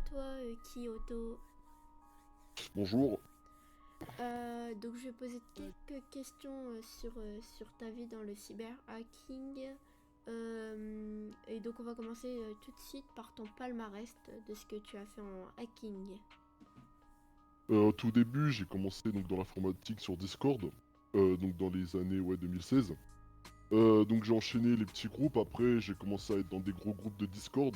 toi, Kyoto. Bonjour. Donc je vais poser quelques questions sur ta vie dans le cyberhacking. Et donc on va commencer tout de suite par ton palmarès de ce que tu as fait en hacking. Au tout début, j'ai commencé donc dans l'informatique sur Discord, donc dans les années 2016. Donc j'ai enchaîné les petits groupes, après j'ai commencé à être dans des gros groupes de Discord,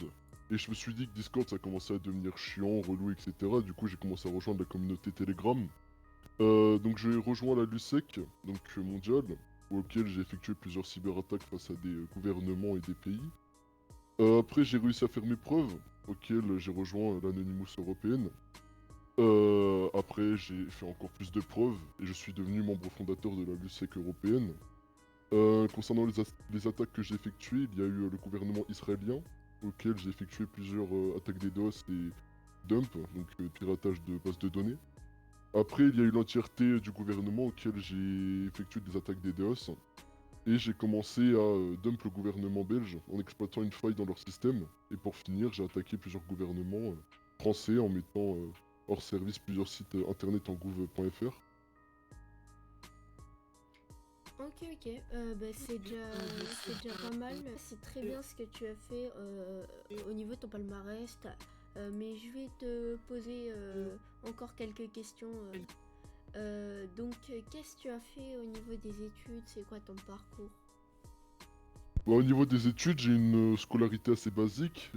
et je me suis dit que Discord ça commençait à devenir chiant, relou, etc. Du coup j'ai commencé à rejoindre la communauté Telegram. Donc j'ai rejoint la LUSEC, donc mondiale, auquel j'ai effectué plusieurs cyberattaques face à des gouvernements et des pays. Après j'ai réussi à faire mes preuves, auquel j'ai rejoint l'Anonymous européenne. Après, j'ai fait encore plus de preuves et je suis devenu membre fondateur de la LUSEC européenne. Concernant les attaques que j'ai effectuées, il y a eu le gouvernement israélien, auquel j'ai effectué plusieurs attaques DDoS et dump, donc piratage de bases de données. Après, il y a eu l'entièreté du gouvernement auquel j'ai effectué des attaques DDoS. Et j'ai commencé à dump le gouvernement belge en exploitant une faille dans leur système. Et pour finir, j'ai attaqué plusieurs gouvernements français en mettant hors service plusieurs sites internet en gouv.fr. Ok, c'est déjà pas mal. C'est très bien ce que tu as fait au niveau de ton palmarès. Mais je vais te poser encore quelques questions. Qu'est-ce que tu as fait au niveau des études? C'est quoi ton parcours? Bah, au niveau des études, j'ai une scolarité assez basique.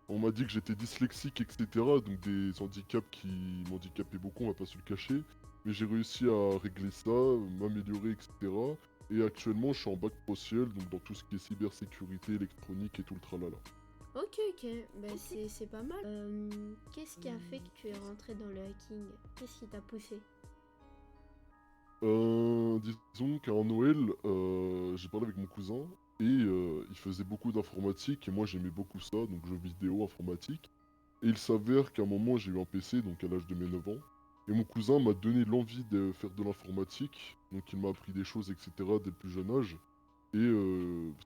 On m'a dit que j'étais dyslexique, etc. Donc des handicaps qui m'handicapaient beaucoup, on va pas se le cacher. Mais j'ai réussi à régler ça, m'améliorer, etc. Et actuellement, je suis en bac pro ciel, donc dans tout ce qui est cybersécurité, électronique et tout le tralala. Ok, c'est pas mal. Qu'est-ce qui a fait que tu es rentré dans le hacking? Qu'est-ce qui t'a poussé? Disons qu'à Noël, j'ai parlé avec mon cousin et il faisait beaucoup d'informatique et moi j'aimais beaucoup ça, donc jeux vidéo, informatique. Et il s'avère qu'à un moment j'ai eu un PC, donc à l'âge de mes 9 ans, et mon cousin m'a donné l'envie de faire de l'informatique, donc il m'a appris des choses, etc. dès le plus jeune âge. Et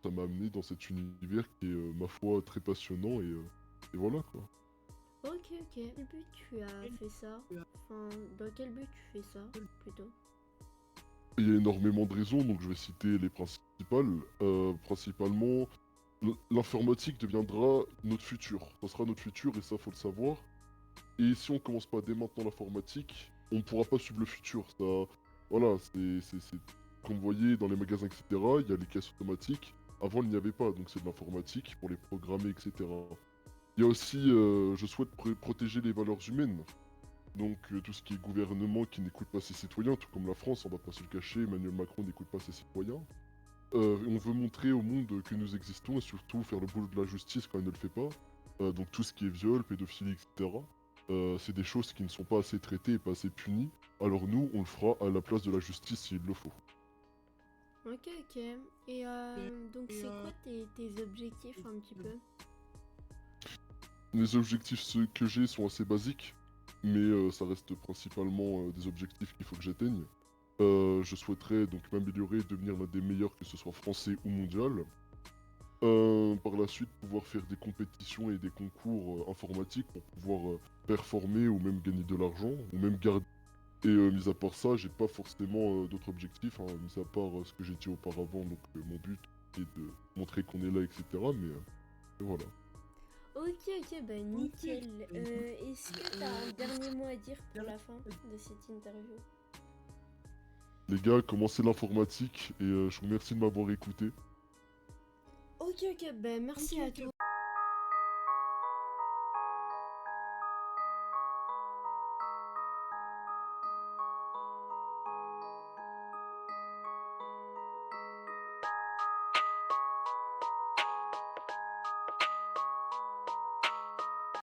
ça m'a amené dans cet univers qui est, ma foi, très passionnant et voilà quoi. Ok. Quel but tu as fait ça? Enfin, dans quel but tu fais ça, plutôt? Il y a énormément de raisons, donc je vais citer les principales. Principalement, l'informatique deviendra notre futur. Ça sera notre futur et ça, faut le savoir. Et si on commence pas dès maintenant l'informatique, on ne pourra pas suivre le futur. Ça, voilà, comme vous voyez dans les magasins, etc., il y a les caisses automatiques. Avant, il n'y avait pas, donc c'est de l'informatique pour les programmer, etc. Il y a aussi, je souhaite protéger les valeurs humaines. Donc tout ce qui est gouvernement qui n'écoute pas ses citoyens, tout comme la France, on va pas se le cacher, Emmanuel Macron n'écoute pas ses citoyens. On veut montrer au monde que nous existons et surtout faire le boulot de la justice quand elle ne le fait pas. Donc tout ce qui est viol, pédophilie, etc. C'est des choses qui ne sont pas assez traitées et pas assez punies. Alors nous, on le fera à la place de la justice s'il le faut. Ok. Et donc c'est quoi tes objectifs un petit peu? Les objectifs que j'ai sont assez basiques, mais ça reste principalement des objectifs qu'il faut que j'atteigne. Je souhaiterais donc m'améliorer et devenir l'un des meilleurs, que ce soit français ou mondial. Par la suite, pouvoir faire des compétitions et des concours informatiques pour pouvoir performer ou même gagner de l'argent, ou même garder. Et mis à part ça, j'ai pas forcément d'autres objectifs, hein, mis à part ce que j'ai dit auparavant, donc mon but est de montrer qu'on est là, etc. Mais voilà. Ok, bah nickel. Est-ce que t'as un dernier mot à dire pour la fin de cette interview? Les gars, commencez l'informatique et je vous remercie de m'avoir écouté. Ok, bah merci à toi.